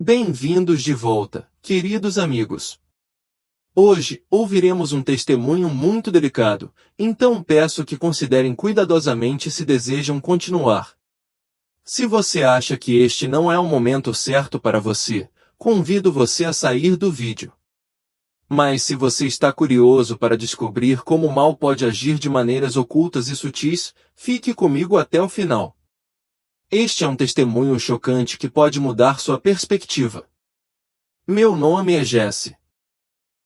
Bem-vindos de volta, queridos amigos. Hoje, ouviremos um testemunho muito delicado, então peço que considerem cuidadosamente se desejam continuar. Se você acha que este não é o momento certo para você, convido você a sair do vídeo. Mas se você está curioso para descobrir como o mal pode agir de maneiras ocultas e sutis, fique comigo até o final. Este é um testemunho chocante que pode mudar sua perspectiva. Meu nome é Jesse.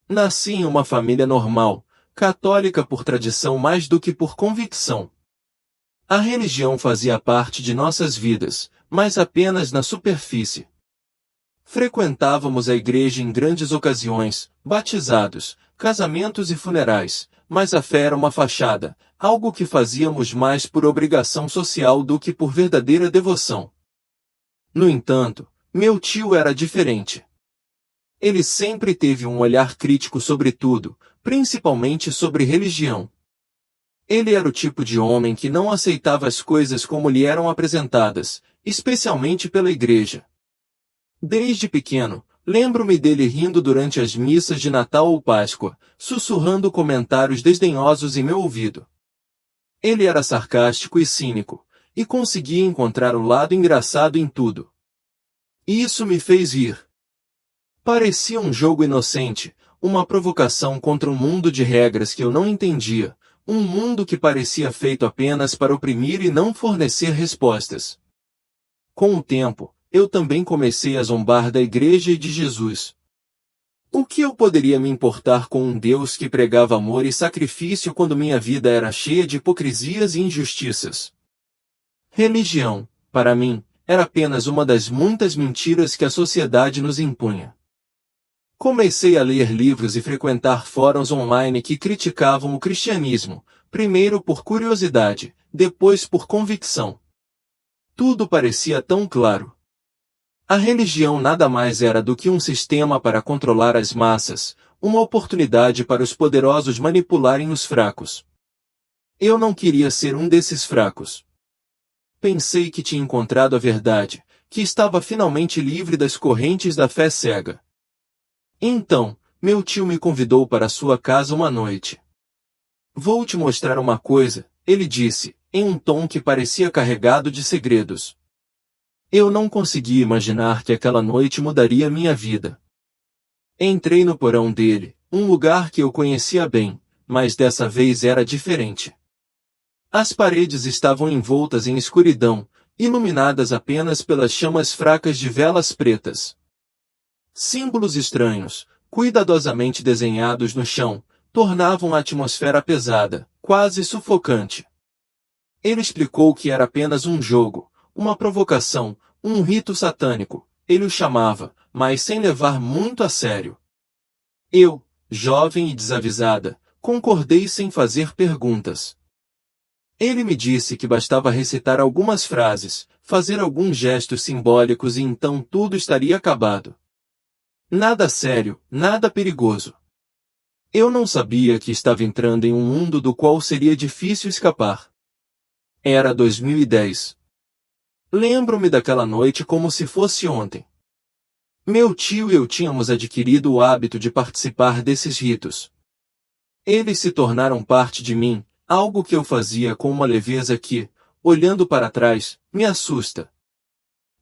Nasci em uma família normal, católica por tradição mais do que por convicção. A religião fazia parte de nossas vidas, mas apenas na superfície. Frequentávamos a igreja em grandes ocasiões, batizados, casamentos e funerais, mas a fé era uma fachada, algo que fazíamos mais por obrigação social do que por verdadeira devoção. No entanto, meu tio era diferente. Ele sempre teve um olhar crítico sobre tudo, principalmente sobre religião. Ele era o tipo de homem que não aceitava as coisas como lhe eram apresentadas, especialmente pela igreja. Desde pequeno, lembro-me dele rindo durante as missas de Natal ou Páscoa, sussurrando comentários desdenhosos em meu ouvido. Ele era sarcástico e cínico, e conseguia encontrar o lado engraçado em tudo. Isso me fez rir. Parecia um jogo inocente, uma provocação contra um mundo de regras que eu não entendia, um mundo que parecia feito apenas para oprimir e não fornecer respostas. Com o tempo, eu também comecei a zombar da igreja e de Jesus. O que eu poderia me importar com um Deus que pregava amor e sacrifício quando minha vida era cheia de hipocrisias e injustiças? Religião, para mim, era apenas uma das muitas mentiras que a sociedade nos impunha. Comecei a ler livros e frequentar fóruns online que criticavam o cristianismo, primeiro por curiosidade, depois por convicção. Tudo parecia tão claro. A religião nada mais era do que um sistema para controlar as massas, uma oportunidade para os poderosos manipularem os fracos. Eu não queria ser um desses fracos. Pensei que tinha encontrado a verdade, que estava finalmente livre das correntes da fé cega. Então, meu tio me convidou para sua casa uma noite. Vou te mostrar uma coisa, ele disse, em um tom que parecia carregado de segredos. Eu não conseguia imaginar que aquela noite mudaria minha vida. Entrei no porão dele, um lugar que eu conhecia bem, mas dessa vez era diferente. As paredes estavam envoltas em escuridão, iluminadas apenas pelas chamas fracas de velas pretas. Símbolos estranhos, cuidadosamente desenhados no chão, tornavam a atmosfera pesada, quase sufocante. Ele explicou que era apenas um jogo, uma provocação, um rito satânico, ele o chamava, mas sem levar muito a sério. Eu, jovem e desavisada, concordei sem fazer perguntas. Ele me disse que bastava recitar algumas frases, fazer alguns gestos simbólicos e então tudo estaria acabado. Nada sério, nada perigoso. Eu não sabia que estava entrando em um mundo do qual seria difícil escapar. Era 2010. Lembro-me daquela noite como se fosse ontem. Meu tio e eu tínhamos adquirido o hábito de participar desses ritos. Eles se tornaram parte de mim, algo que eu fazia com uma leveza que, olhando para trás, me assusta.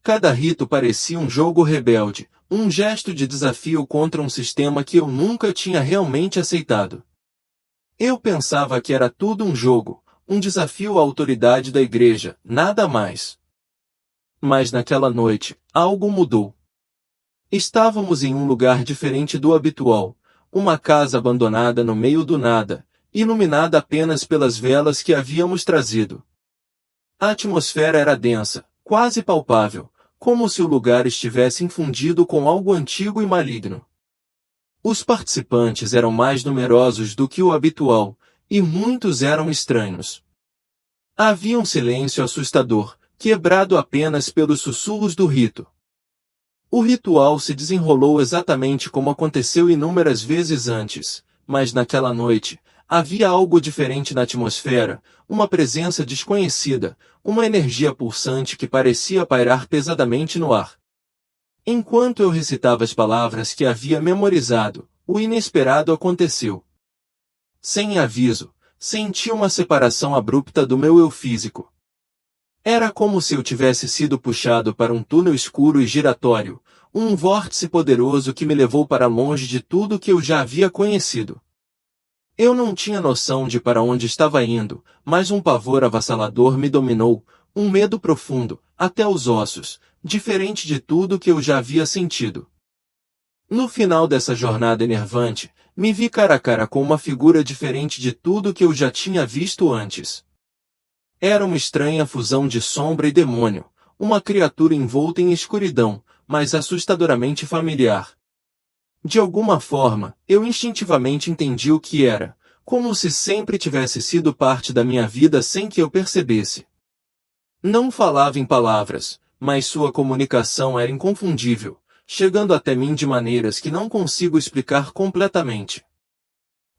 Cada rito parecia um jogo rebelde, um gesto de desafio contra um sistema que eu nunca tinha realmente aceitado. Eu pensava que era tudo um jogo, um desafio à autoridade da igreja, nada mais. Mas naquela noite, algo mudou. Estávamos em um lugar diferente do habitual, uma casa abandonada no meio do nada, iluminada apenas pelas velas que havíamos trazido. A atmosfera era densa, quase palpável, como se o lugar estivesse infundido com algo antigo e maligno. Os participantes eram mais numerosos do que o habitual, e muitos eram estranhos. Havia um silêncio assustador, quebrado apenas pelos sussurros do rito. O ritual se desenrolou exatamente como aconteceu inúmeras vezes antes, mas naquela noite, havia algo diferente na atmosfera, uma presença desconhecida, uma energia pulsante que parecia pairar pesadamente no ar. Enquanto eu recitava as palavras que havia memorizado, o inesperado aconteceu. Sem aviso, senti uma separação abrupta do meu eu físico. Era como se eu tivesse sido puxado para um túnel escuro e giratório, um vórtice poderoso que me levou para longe de tudo que eu já havia conhecido. Eu não tinha noção de para onde estava indo, mas um pavor avassalador me dominou, um medo profundo, até os ossos, diferente de tudo que eu já havia sentido. No final dessa jornada enervante, me vi cara a cara com uma figura diferente de tudo que eu já tinha visto antes. Era uma estranha fusão de sombra e demônio, uma criatura envolta em escuridão, mas assustadoramente familiar. De alguma forma, eu instintivamente entendi o que era, como se sempre tivesse sido parte da minha vida sem que eu percebesse. Não falava em palavras, mas sua comunicação era inconfundível, chegando até mim de maneiras que não consigo explicar completamente.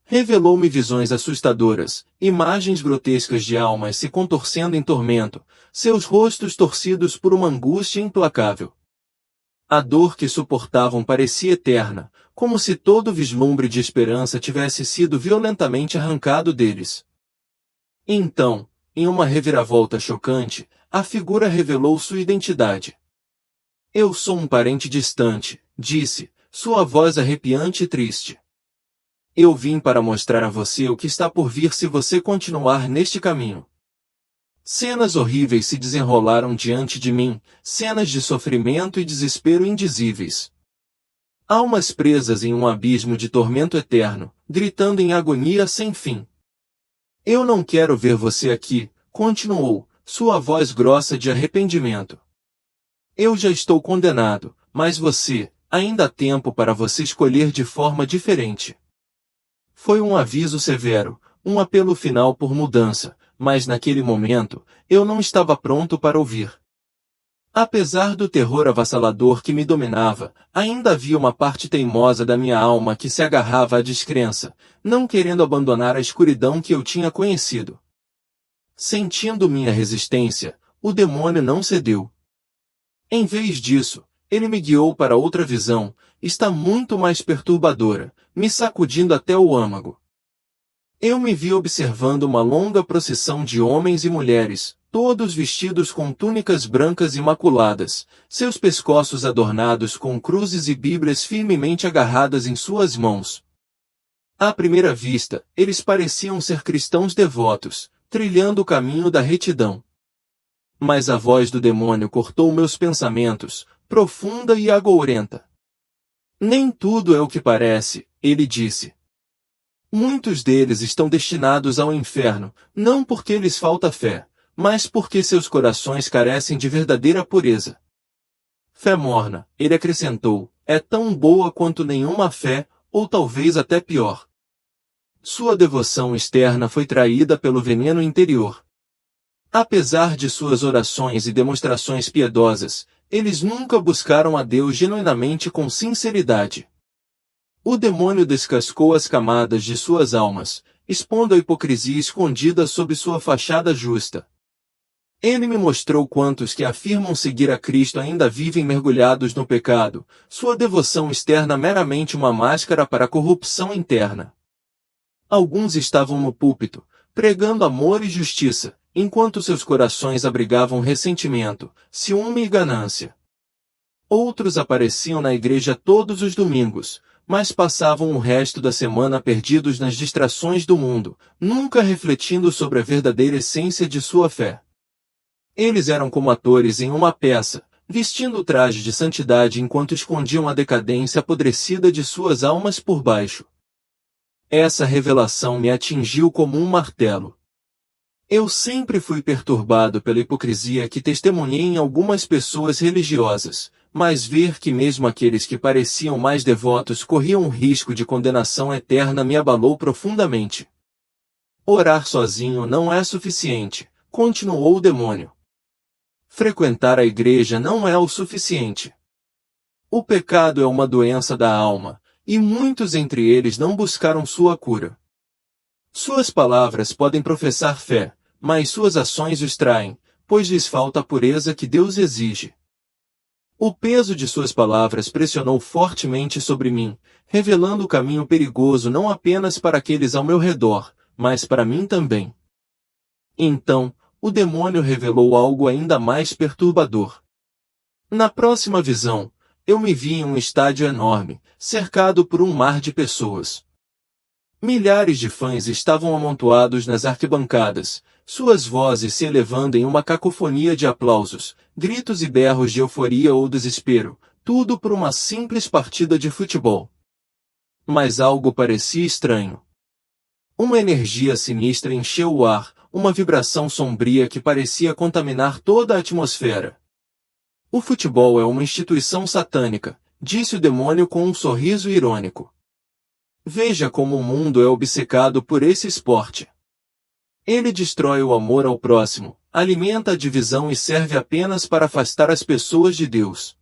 Revelou-me visões assustadoras, imagens grotescas de almas se contorcendo em tormento, seus rostos torcidos por uma angústia implacável. A dor que suportavam parecia eterna, como se todo vislumbre de esperança tivesse sido violentamente arrancado deles. Então, em uma reviravolta chocante, a figura revelou sua identidade. Eu sou um parente distante, disse, sua voz arrepiante e triste. Eu vim para mostrar a você o que está por vir se você continuar neste caminho. Cenas horríveis se desenrolaram diante de mim, cenas de sofrimento e desespero indizíveis. Almas presas em um abismo de tormento eterno, gritando em agonia sem fim. Eu não quero ver você aqui, continuou, sua voz grossa de arrependimento. Eu já estou condenado, mas você, ainda há tempo para você escolher de forma diferente. Foi um aviso severo, um apelo final por mudança, mas naquele momento, eu não estava pronto para ouvir. Apesar do terror avassalador que me dominava, ainda havia uma parte teimosa da minha alma que se agarrava à descrença, não querendo abandonar a escuridão que eu tinha conhecido. Sentindo minha resistência, o demônio não cedeu. Em vez disso, ele me guiou para outra visão, está muito mais perturbadora, me sacudindo até o âmago. Eu me vi observando uma longa procissão de homens e mulheres, todos vestidos com túnicas brancas imaculadas, seus pescoços adornados com cruzes e bíblias firmemente agarradas em suas mãos. À primeira vista, eles pareciam ser cristãos devotos, trilhando o caminho da retidão. Mas a voz do demônio cortou meus pensamentos, profunda e agourenta. Nem tudo é o que parece, ele disse. Muitos deles estão destinados ao inferno, não porque lhes falta fé, mas porque seus corações carecem de verdadeira pureza. Fé morna, ele acrescentou, é tão boa quanto nenhuma fé, ou talvez até pior. Sua devoção externa foi traída pelo veneno interior. Apesar de suas orações e demonstrações piedosas, eles nunca buscaram a Deus genuinamente com sinceridade. O demônio descascou as camadas de suas almas, expondo a hipocrisia escondida sob sua fachada justa. Ele me mostrou quantos que afirmam seguir a Cristo ainda vivem mergulhados no pecado, sua devoção externa meramente uma máscara para a corrupção interna. Alguns estavam no púlpito, pregando amor e justiça, enquanto seus corações abrigavam ressentimento, ciúme e ganância. Outros apareciam na igreja todos os domingos, mas passavam o resto da semana perdidos nas distrações do mundo, nunca refletindo sobre a verdadeira essência de sua fé. Eles eram como atores em uma peça, vestindo o traje de santidade enquanto escondiam a decadência apodrecida de suas almas por baixo. Essa revelação me atingiu como um martelo. Eu sempre fui perturbado pela hipocrisia que testemunhei em algumas pessoas religiosas, mas ver que mesmo aqueles que pareciam mais devotos corriam um risco de condenação eterna me abalou profundamente. Orar sozinho não é suficiente, continuou o demônio. Frequentar a igreja não é o suficiente. O pecado é uma doença da alma, e muitos entre eles não buscaram sua cura. Suas palavras podem professar fé, mas suas ações os traem, pois lhes falta a pureza que Deus exige. O peso de suas palavras pressionou fortemente sobre mim, revelando o caminho perigoso não apenas para aqueles ao meu redor, mas para mim também. Então, o demônio revelou algo ainda mais perturbador. Na próxima visão, eu me vi em um estádio enorme, cercado por um mar de pessoas. Milhares de fãs estavam amontoados nas arquibancadas, suas vozes se elevando em uma cacofonia de aplausos, gritos e berros de euforia ou desespero, tudo por uma simples partida de futebol. Mas algo parecia estranho. Uma energia sinistra encheu o ar, uma vibração sombria que parecia contaminar toda a atmosfera. O futebol é uma instituição satânica, disse o demônio com um sorriso irônico. Veja como o mundo é obcecado por esse esporte. Ele destrói o amor ao próximo, alimenta a divisão e serve apenas para afastar as pessoas de Deus.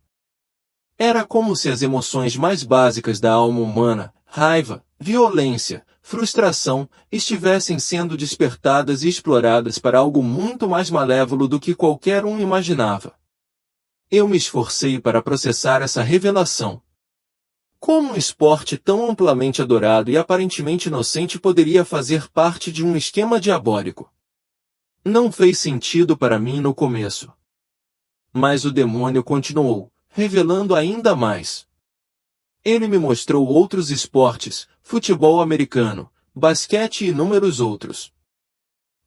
Era como se as emoções mais básicas da alma humana, raiva, violência, frustração, estivessem sendo despertadas e exploradas para algo muito mais malévolo do que qualquer um imaginava. Eu me esforcei para processar essa revelação. Como um esporte tão amplamente adorado e aparentemente inocente poderia fazer parte de um esquema diabólico? Não fez sentido para mim no começo. Mas o demônio continuou, revelando ainda mais. Ele me mostrou outros esportes, futebol americano, basquete e inúmeros outros.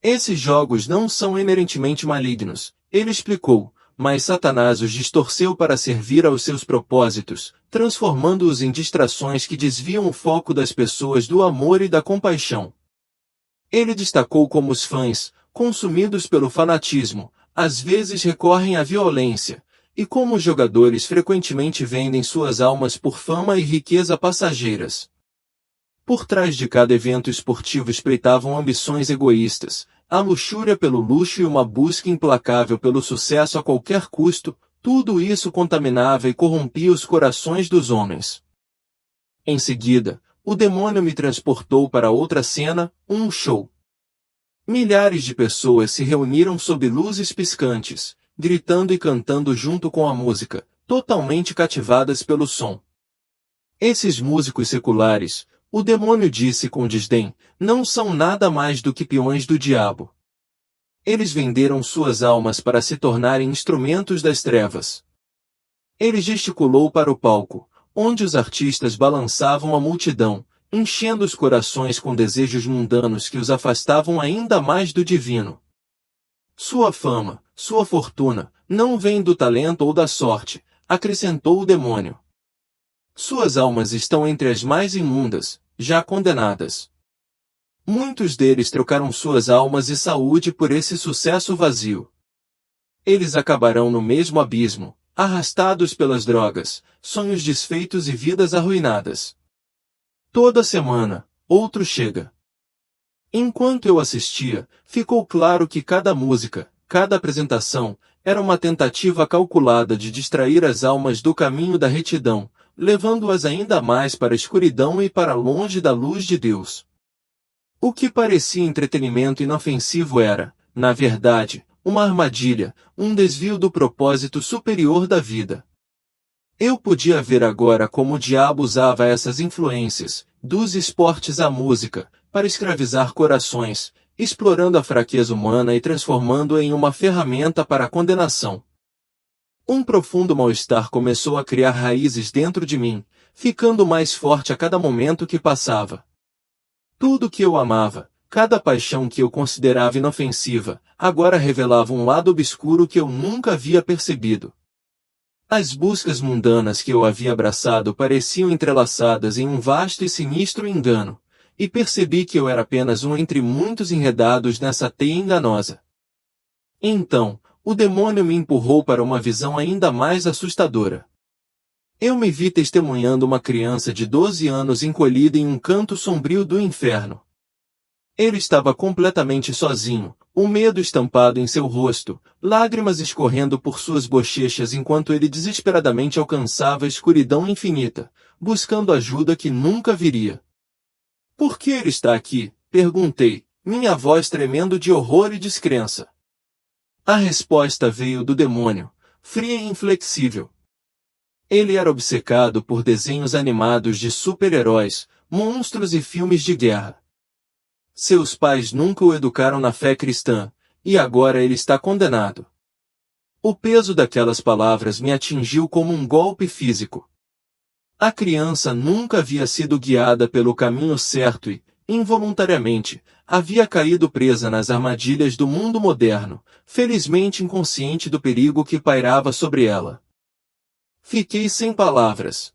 Esses jogos não são inerentemente malignos, ele explicou, mas Satanás os distorceu para servir aos seus propósitos, transformando-os em distrações que desviam o foco das pessoas do amor e da compaixão. Ele destacou como os fãs, consumidos pelo fanatismo, às vezes recorrem à violência, e como os jogadores frequentemente vendem suas almas por fama e riqueza passageiras. Por trás de cada evento esportivo espreitavam ambições egoístas, a luxúria pelo luxo e uma busca implacável pelo sucesso a qualquer custo, tudo isso contaminava e corrompia os corações dos homens. Em seguida, o demônio me transportou para outra cena, um show. Milhares de pessoas se reuniram sob luzes piscantes, gritando e cantando junto com a música, totalmente cativadas pelo som. Esses músicos seculares, o demônio disse com desdém, não são nada mais do que peões do diabo. Eles venderam suas almas para se tornarem instrumentos das trevas. Ele gesticulou para o palco, onde os artistas balançavam a multidão, enchendo os corações com desejos mundanos que os afastavam ainda mais do divino. Sua fama, sua fortuna, não vem do talento ou da sorte, acrescentou o demônio. Suas almas estão entre as mais imundas, já condenadas. Muitos deles trocaram suas almas e saúde por esse sucesso vazio. Eles acabarão no mesmo abismo, arrastados pelas drogas, sonhos desfeitos e vidas arruinadas. Toda semana, outro chega. Enquanto eu assistia, ficou claro que cada música, cada apresentação, era uma tentativa calculada de distrair as almas do caminho da retidão, levando-as ainda mais para a escuridão e para longe da luz de Deus. O que parecia entretenimento inofensivo era, na verdade, uma armadilha, um desvio do propósito superior da vida. Eu podia ver agora como o diabo usava essas influências, dos esportes à música, para escravizar corações, explorando a fraqueza humana e transformando-a em uma ferramenta para a condenação. Um profundo mal-estar começou a criar raízes dentro de mim, ficando mais forte a cada momento que passava. Tudo que eu amava, cada paixão que eu considerava inofensiva, agora revelava um lado obscuro que eu nunca havia percebido. As buscas mundanas que eu havia abraçado pareciam entrelaçadas em um vasto e sinistro engano, e percebi que eu era apenas um entre muitos enredados nessa teia enganosa. Então, o demônio me empurrou para uma visão ainda mais assustadora. Eu me vi testemunhando uma criança de 12 anos encolhida em um canto sombrio do inferno. Ele estava completamente sozinho, o medo estampado em seu rosto, lágrimas escorrendo por suas bochechas enquanto ele desesperadamente alcançava a escuridão infinita, buscando ajuda que nunca viria. Por que ele está aqui? Perguntei, minha voz tremendo de horror e descrença. A resposta veio do demônio, fria e inflexível. Ele era obcecado por desenhos animados de super-heróis, monstros e filmes de guerra. Seus pais nunca o educaram na fé cristã, e agora ele está condenado. O peso daquelas palavras me atingiu como um golpe físico. A criança nunca havia sido guiada pelo caminho certo e, involuntariamente, havia caído presa nas armadilhas do mundo moderno, felizmente inconsciente do perigo que pairava sobre ela. Fiquei sem palavras.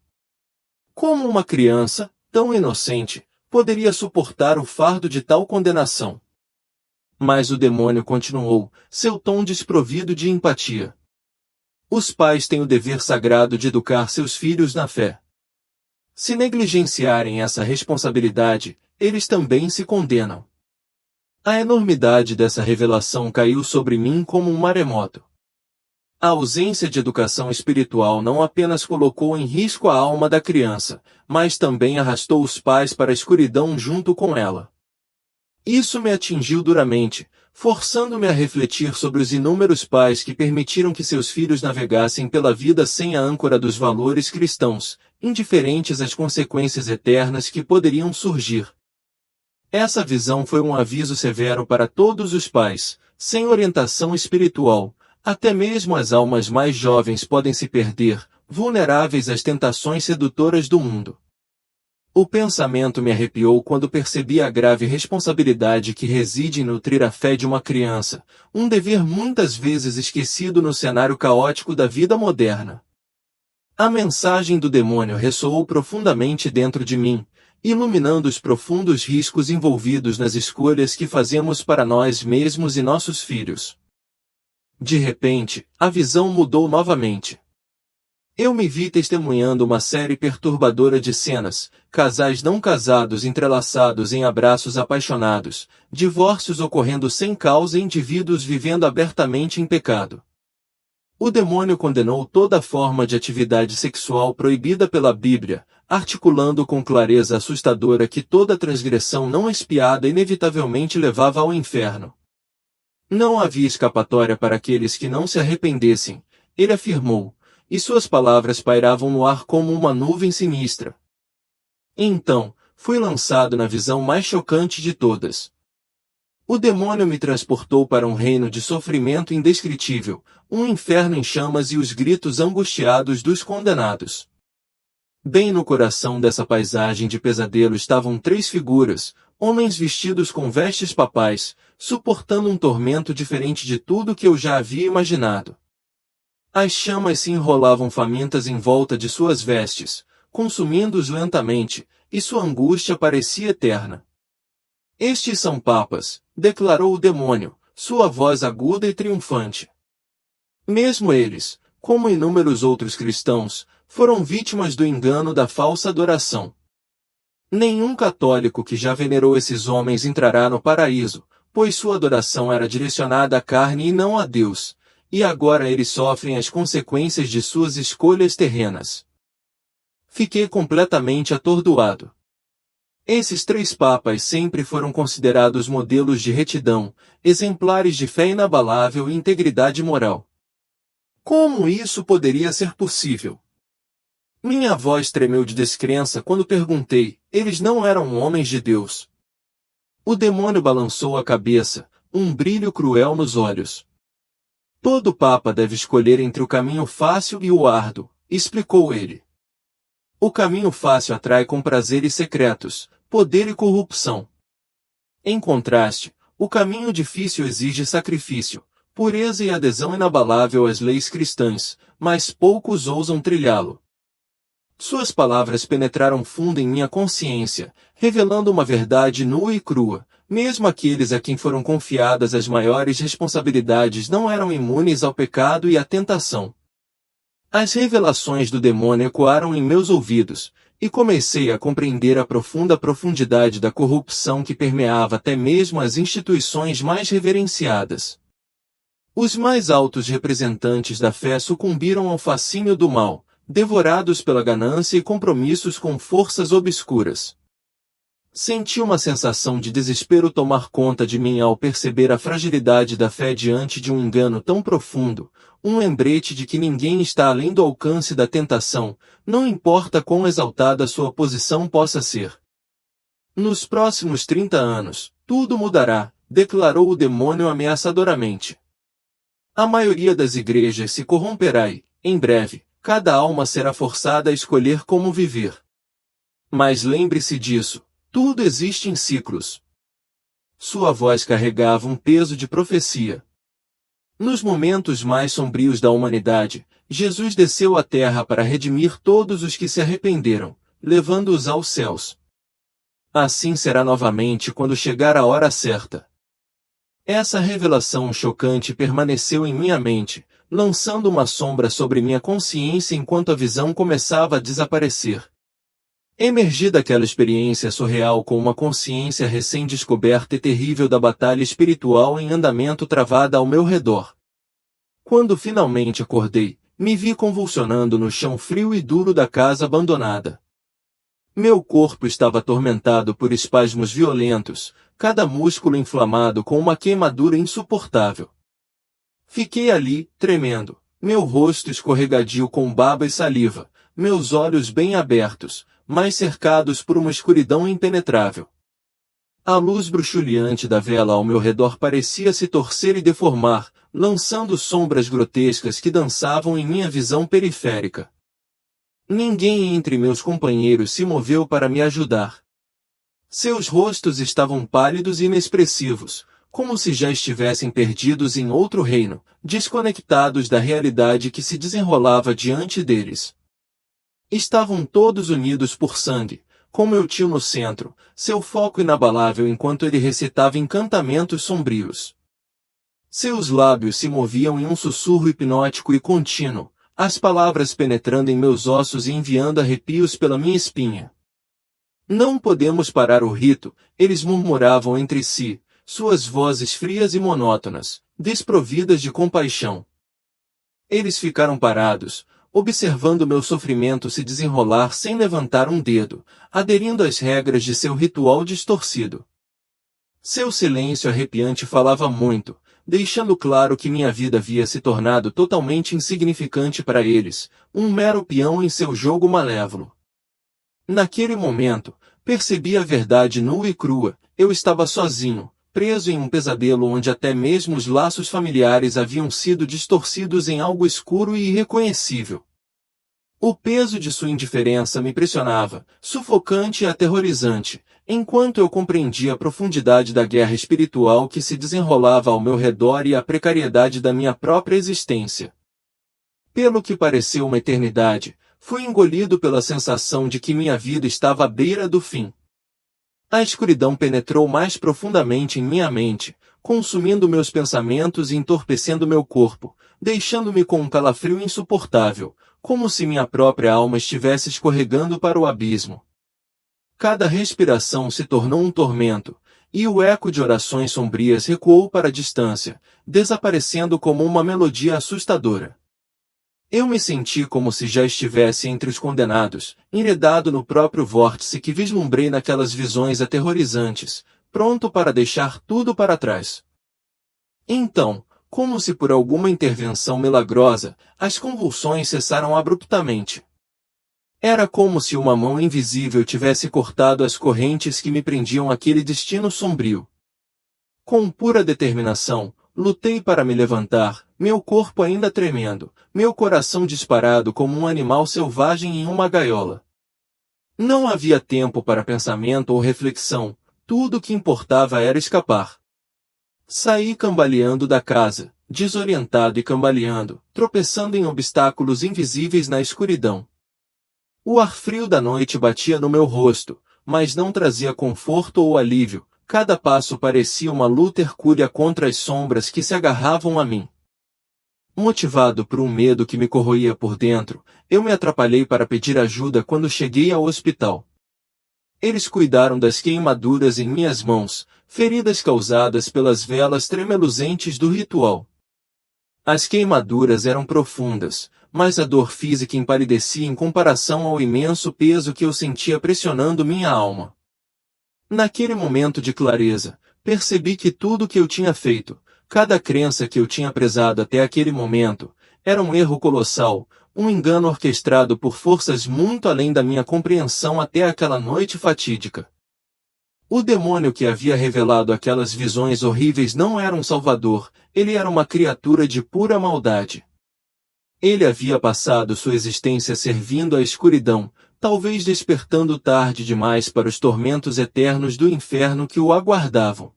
Como uma criança, tão inocente, poderia suportar o fardo de tal condenação? Mas o demônio continuou, seu tom desprovido de empatia. Os pais têm o dever sagrado de educar seus filhos na fé. Se negligenciarem essa responsabilidade, eles também se condenam. A enormidade dessa revelação caiu sobre mim como um maremoto. A ausência de educação espiritual não apenas colocou em risco a alma da criança, mas também arrastou os pais para a escuridão junto com ela. Isso me atingiu duramente, forçando-me a refletir sobre os inúmeros pais que permitiram que seus filhos navegassem pela vida sem a âncora dos valores cristãos, indiferentes às consequências eternas que poderiam surgir. Essa visão foi um aviso severo para todos os pais. Sem orientação espiritual, até mesmo as almas mais jovens podem se perder, vulneráveis às tentações sedutoras do mundo. O pensamento me arrepiou quando percebi a grave responsabilidade que reside em nutrir a fé de uma criança, um dever muitas vezes esquecido no cenário caótico da vida moderna. A mensagem do demônio ressoou profundamente dentro de mim, iluminando os profundos riscos envolvidos nas escolhas que fazemos para nós mesmos e nossos filhos. De repente, a visão mudou novamente. Eu me vi testemunhando uma série perturbadora de cenas, casais não casados entrelaçados em abraços apaixonados, divórcios ocorrendo sem causa e indivíduos vivendo abertamente em pecado. O demônio condenou toda forma de atividade sexual proibida pela Bíblia, articulando com clareza assustadora que toda transgressão não expiada inevitavelmente levava ao inferno. Não havia escapatória para aqueles que não se arrependessem, ele afirmou, e suas palavras pairavam no ar como uma nuvem sinistra. Então, fui lançado na visão mais chocante de todas. O demônio me transportou para um reino de sofrimento indescritível, um inferno em chamas e os gritos angustiados dos condenados. Bem no coração dessa paisagem de pesadelo estavam três figuras, homens vestidos com vestes papais, suportando um tormento diferente de tudo que eu já havia imaginado. As chamas se enrolavam famintas em volta de suas vestes, consumindo-os lentamente, e sua angústia parecia eterna. Estes são papas, declarou o demônio, sua voz aguda e triunfante. Mesmo eles, como inúmeros outros cristãos, foram vítimas do engano da falsa adoração. Nenhum católico que já venerou esses homens entrará no paraíso, pois sua adoração era direcionada à carne e não a Deus, e agora eles sofrem as consequências de suas escolhas terrenas. Fiquei completamente atordoado. Esses três papas sempre foram considerados modelos de retidão, exemplares de fé inabalável e integridade moral. Como isso poderia ser possível? Minha voz tremeu de descrença quando perguntei, eles não eram homens de Deus? O demônio balançou a cabeça, um brilho cruel nos olhos. Todo papa deve escolher entre o caminho fácil e o árduo, explicou ele. O caminho fácil atrai com prazeres secretos, poder e corrupção. Em contraste, o caminho difícil exige sacrifício, pureza e adesão inabalável às leis cristãs, mas poucos ousam trilhá-lo. Suas palavras penetraram fundo em minha consciência, revelando uma verdade nua e crua. Mesmo aqueles a quem foram confiadas as maiores responsabilidades não eram imunes ao pecado e à tentação. As revelações do demônio ecoaram em meus ouvidos, e comecei a compreender a profunda profundidade da corrupção que permeava até mesmo as instituições mais reverenciadas. Os mais altos representantes da fé sucumbiram ao fascínio do mal, devorados pela ganância e compromissos com forças obscuras. Senti uma sensação de desespero tomar conta de mim ao perceber a fragilidade da fé diante de um engano tão profundo, um lembrete de que ninguém está além do alcance da tentação, não importa quão exaltada sua posição possa ser. Nos próximos 30 anos, tudo mudará, declarou o demônio ameaçadoramente. A maioria das igrejas se corromperá e, em breve, cada alma será forçada a escolher como viver. Mas lembre-se disso. Tudo existe em ciclos. Sua voz carregava um peso de profecia. Nos momentos mais sombrios da humanidade, Jesus desceu à terra para redimir todos os que se arrependeram, levando-os aos céus. Assim será novamente quando chegar a hora certa. Essa revelação chocante permaneceu em minha mente, lançando uma sombra sobre minha consciência enquanto a visão começava a desaparecer. Emergi daquela experiência surreal com uma consciência recém-descoberta e terrível da batalha espiritual em andamento travada ao meu redor. Quando finalmente acordei, me vi convulsionando no chão frio e duro da casa abandonada. Meu corpo estava atormentado por espasmos violentos, cada músculo inflamado com uma queimadura insuportável. Fiquei ali, tremendo, meu rosto escorregadio com baba e saliva, meus olhos bem abertos, mas cercados por uma escuridão impenetrável. A luz bruxuleante da vela ao meu redor parecia se torcer e deformar, lançando sombras grotescas que dançavam em minha visão periférica. Ninguém entre meus companheiros se moveu para me ajudar. Seus rostos estavam pálidos e inexpressivos, como se já estivessem perdidos em outro reino, desconectados da realidade que se desenrolava diante deles. Estavam todos unidos por sangue, com meu tio no centro, seu foco inabalável enquanto ele recitava encantamentos sombrios. Seus lábios se moviam em um sussurro hipnótico e contínuo, as palavras penetrando em meus ossos e enviando arrepios pela minha espinha. Não podemos parar o rito, eles murmuravam entre si, suas vozes frias e monótonas, desprovidas de compaixão. Eles ficaram parados, observando meu sofrimento se desenrolar sem levantar um dedo, aderindo às regras de seu ritual distorcido. Seu silêncio arrepiante falava muito, deixando claro que minha vida havia se tornado totalmente insignificante para eles, um mero peão em seu jogo malévolo. Naquele momento, percebi a verdade nua e crua, eu estava sozinho, preso em um pesadelo onde até mesmo os laços familiares haviam sido distorcidos em algo escuro e irreconhecível. O peso de sua indiferença me pressionava, sufocante e aterrorizante, enquanto eu compreendia a profundidade da guerra espiritual que se desenrolava ao meu redor e a precariedade da minha própria existência. Pelo que pareceu uma eternidade, fui engolido pela sensação de que minha vida estava à beira do fim. A escuridão penetrou mais profundamente em minha mente, consumindo meus pensamentos e entorpecendo meu corpo, deixando-me com um calafrio insuportável, como se minha própria alma estivesse escorregando para o abismo. Cada respiração se tornou um tormento, e o eco de orações sombrias recuou para a distância, desaparecendo como uma melodia assustadora. Eu me senti como se já estivesse entre os condenados, enredado no próprio vórtice que vislumbrei naquelas visões aterrorizantes, pronto para deixar tudo para trás. Então, como se por alguma intervenção milagrosa, as convulsões cessaram abruptamente. Era como se uma mão invisível tivesse cortado as correntes que me prendiam àquele destino sombrio. Com pura determinação, lutei para me levantar, meu corpo ainda tremendo, meu coração disparado como um animal selvagem em uma gaiola. Não havia tempo para pensamento ou reflexão, tudo o que importava era escapar. Saí cambaleando da casa, desorientado e cambaleando, tropeçando em obstáculos invisíveis na escuridão. O ar frio da noite batia no meu rosto, mas não trazia conforto ou alívio, cada passo parecia uma luta hercúlea contra as sombras que se agarravam a mim. Motivado por um medo que me corroía por dentro, eu me atrapalhei para pedir ajuda quando cheguei ao hospital. Eles cuidaram das queimaduras em minhas mãos, feridas causadas pelas velas tremeluzentes do ritual. As queimaduras eram profundas, mas a dor física empalidecia em comparação ao imenso peso que eu sentia pressionando minha alma. Naquele momento de clareza, percebi que tudo que eu tinha feito, cada crença que eu tinha prezado até aquele momento, era um erro colossal, um engano orquestrado por forças muito além da minha compreensão até aquela noite fatídica. O demônio que havia revelado aquelas visões horríveis não era um salvador, ele era uma criatura de pura maldade. Ele havia passado sua existência servindo à escuridão, talvez despertando tarde demais para os tormentos eternos do inferno que o aguardavam.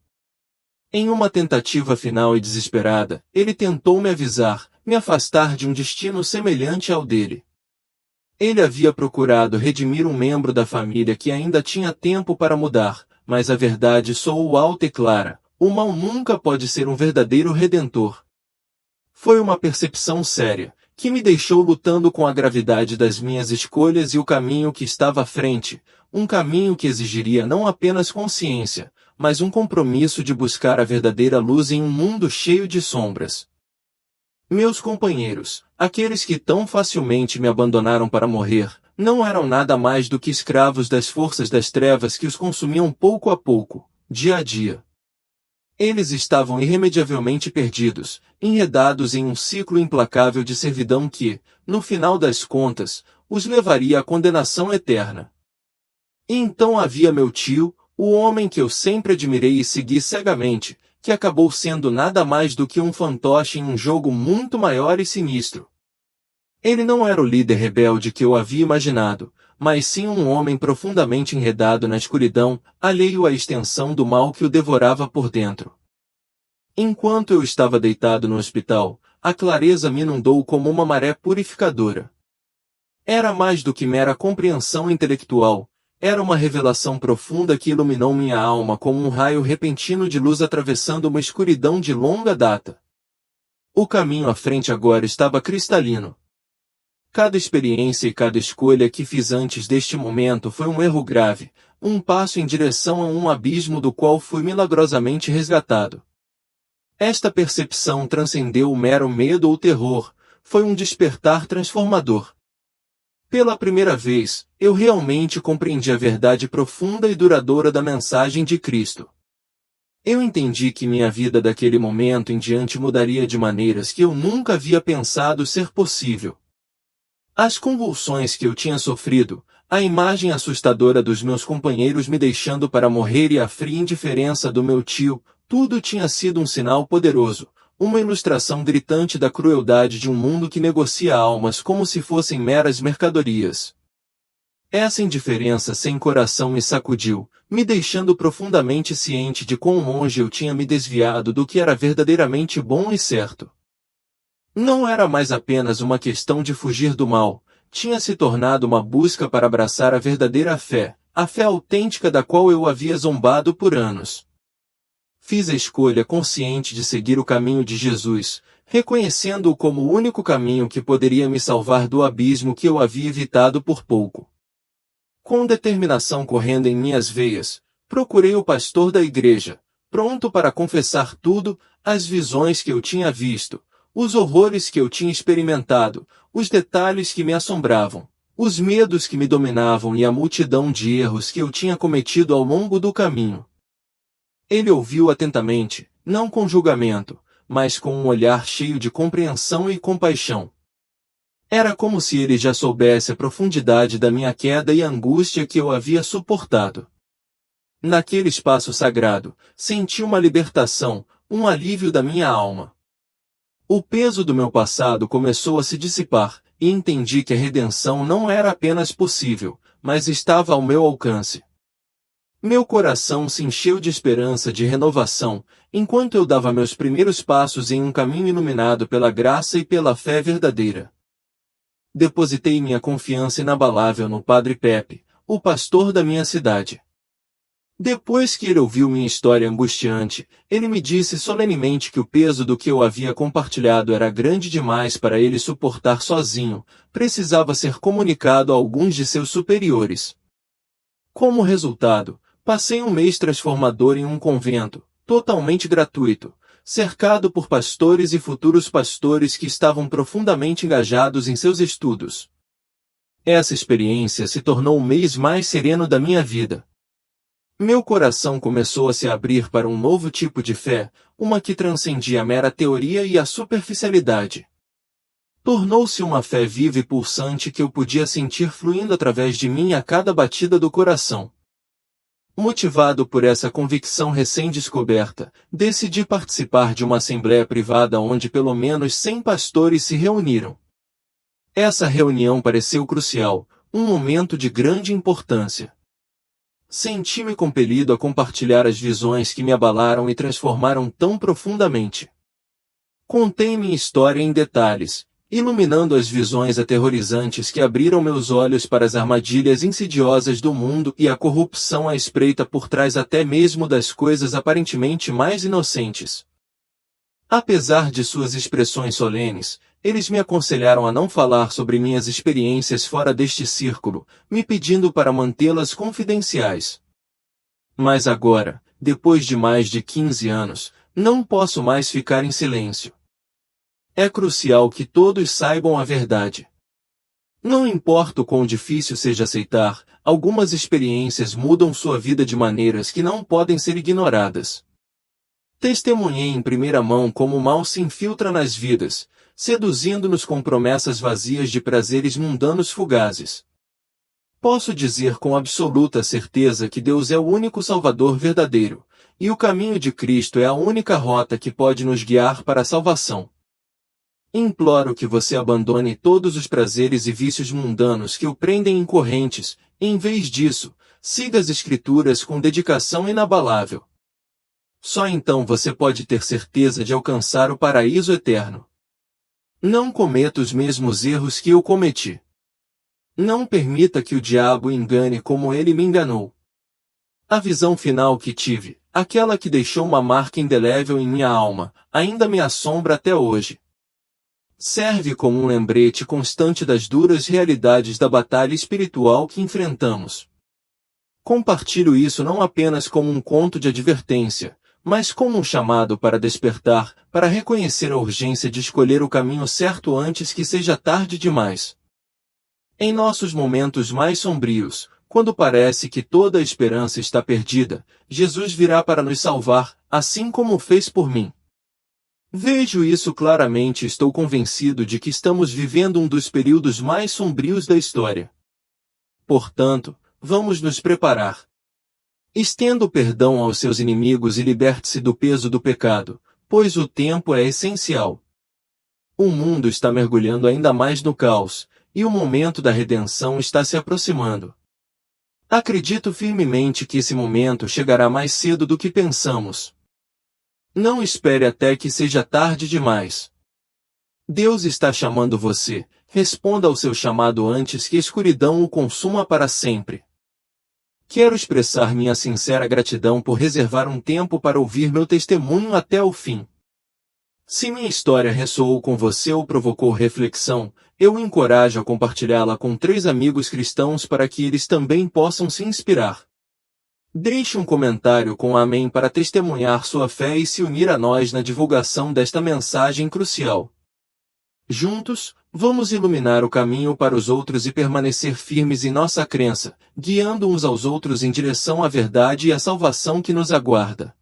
Em uma tentativa final e desesperada, ele tentou me avisar, me afastar de um destino semelhante ao dele. Ele havia procurado redimir um membro da família que ainda tinha tempo para mudar, mas a verdade soou alta e clara: o mal nunca pode ser um verdadeiro redentor. Foi uma percepção séria, que me deixou lutando com a gravidade das minhas escolhas e o caminho que estava à frente, um caminho que exigiria não apenas consciência, mas um compromisso de buscar a verdadeira luz em um mundo cheio de sombras. Meus companheiros, aqueles que tão facilmente me abandonaram para morrer, não eram nada mais do que escravos das forças das trevas que os consumiam pouco a pouco, dia a dia. Eles estavam irremediavelmente perdidos, enredados em um ciclo implacável de servidão que, no final das contas, os levaria à condenação eterna. E então havia meu tio, o homem que eu sempre admirei e segui cegamente, que acabou sendo nada mais do que um fantoche em um jogo muito maior e sinistro. Ele não era o líder rebelde que eu havia imaginado, mas sim um homem profundamente enredado na escuridão, alheio à extensão do mal que o devorava por dentro. Enquanto eu estava deitado no hospital, a clareza me inundou como uma maré purificadora. Era mais do que mera compreensão intelectual, era uma revelação profunda que iluminou minha alma como um raio repentino de luz atravessando uma escuridão de longa data. O caminho à frente agora estava cristalino. Cada experiência e cada escolha que fiz antes deste momento foi um erro grave, um passo em direção a um abismo do qual fui milagrosamente resgatado. Esta percepção transcendeu o mero medo ou terror, foi um despertar transformador. Pela primeira vez, eu realmente compreendi a verdade profunda e duradoura da mensagem de Cristo. Eu entendi que minha vida daquele momento em diante mudaria de maneiras que eu nunca havia pensado ser possível. As convulsões que eu tinha sofrido, a imagem assustadora dos meus companheiros me deixando para morrer e a fria indiferença do meu tio, tudo tinha sido um sinal poderoso, uma ilustração gritante da crueldade de um mundo que negocia almas como se fossem meras mercadorias. Essa indiferença sem coração me sacudiu, me deixando profundamente ciente de quão longe eu tinha me desviado do que era verdadeiramente bom e certo. Não era mais apenas uma questão de fugir do mal, tinha se tornado uma busca para abraçar a verdadeira fé, a fé autêntica da qual eu havia zombado por anos. Fiz a escolha consciente de seguir o caminho de Jesus, reconhecendo-o como o único caminho que poderia me salvar do abismo que eu havia evitado por pouco. Com determinação correndo em minhas veias, procurei o pastor da igreja, pronto para confessar tudo, as visões que eu tinha visto, os horrores que eu tinha experimentado, os detalhes que me assombravam, os medos que me dominavam e a multidão de erros que eu tinha cometido ao longo do caminho. Ele ouviu atentamente, não com julgamento, mas com um olhar cheio de compreensão e compaixão. Era como se ele já soubesse a profundidade da minha queda e a angústia que eu havia suportado. Naquele espaço sagrado, senti uma libertação, um alívio da minha alma. O peso do meu passado começou a se dissipar, e entendi que a redenção não era apenas possível, mas estava ao meu alcance. Meu coração se encheu de esperança de renovação, enquanto eu dava meus primeiros passos em um caminho iluminado pela graça e pela fé verdadeira. Depositei minha confiança inabalável no Padre Pepe, o pastor da minha cidade. Depois que ele ouviu minha história angustiante, ele me disse solenemente que o peso do que eu havia compartilhado era grande demais para ele suportar sozinho, precisava ser comunicado a alguns de seus superiores. Como resultado, passei um mês transformador em um convento, totalmente gratuito, cercado por pastores e futuros pastores que estavam profundamente engajados em seus estudos. Essa experiência se tornou o mês mais sereno da minha vida. Meu coração começou a se abrir para um novo tipo de fé, uma que transcendia a mera teoria e a superficialidade. Tornou-se uma fé viva e pulsante que eu podia sentir fluindo através de mim a cada batida do coração. Motivado por essa convicção recém-descoberta, decidi participar de uma assembleia privada onde pelo menos 100 pastores se reuniram. Essa reunião pareceu crucial, um momento de grande importância. Senti-me compelido a compartilhar as visões que me abalaram e transformaram tão profundamente. Contei minha história em detalhes, iluminando as visões aterrorizantes que abriram meus olhos para as armadilhas insidiosas do mundo e a corrupção à espreita por trás até mesmo das coisas aparentemente mais inocentes. Apesar de suas expressões solenes, eles me aconselharam a não falar sobre minhas experiências fora deste círculo, me pedindo para mantê-las confidenciais. Mas agora, depois de mais de 15 anos, não posso mais ficar em silêncio. É crucial que todos saibam a verdade. Não importa o quão difícil seja aceitar, algumas experiências mudam sua vida de maneiras que não podem ser ignoradas. Testemunhei em primeira mão como o mal se infiltra nas vidas, seduzindo-nos com promessas vazias de prazeres mundanos fugazes. Posso dizer com absoluta certeza que Deus é o único Salvador verdadeiro, e o caminho de Cristo é a única rota que pode nos guiar para a salvação. Imploro que você abandone todos os prazeres e vícios mundanos que o prendem em correntes, e em vez disso, siga as Escrituras com dedicação inabalável. Só então você pode ter certeza de alcançar o paraíso eterno. Não cometa os mesmos erros que eu cometi. Não permita que o diabo o engane como ele me enganou. A visão final que tive, aquela que deixou uma marca indelével em minha alma, ainda me assombra até hoje. Serve como um lembrete constante das duras realidades da batalha espiritual que enfrentamos. Compartilho isso não apenas como um conto de advertência, mas como um chamado para despertar, para reconhecer a urgência de escolher o caminho certo antes que seja tarde demais. Em nossos momentos mais sombrios, quando parece que toda a esperança está perdida, Jesus virá para nos salvar, assim como o fez por mim. Vejo isso claramente e estou convencido de que estamos vivendo um dos períodos mais sombrios da história. Portanto, vamos nos preparar. Estenda o perdão aos seus inimigos e liberte-se do peso do pecado, pois o tempo é essencial. O mundo está mergulhando ainda mais no caos, e o momento da redenção está se aproximando. Acredito firmemente que esse momento chegará mais cedo do que pensamos. Não espere até que seja tarde demais. Deus está chamando você, responda ao seu chamado antes que a escuridão o consuma para sempre. Quero expressar minha sincera gratidão por reservar um tempo para ouvir meu testemunho até o fim. Se minha história ressoou com você ou provocou reflexão, eu o encorajo a compartilhá-la com 3 amigos cristãos para que eles também possam se inspirar. Deixe um comentário com amém para testemunhar sua fé e se unir a nós na divulgação desta mensagem crucial. Juntos, vamos iluminar o caminho para os outros e permanecer firmes em nossa crença, guiando uns aos outros em direção à verdade e à salvação que nos aguarda.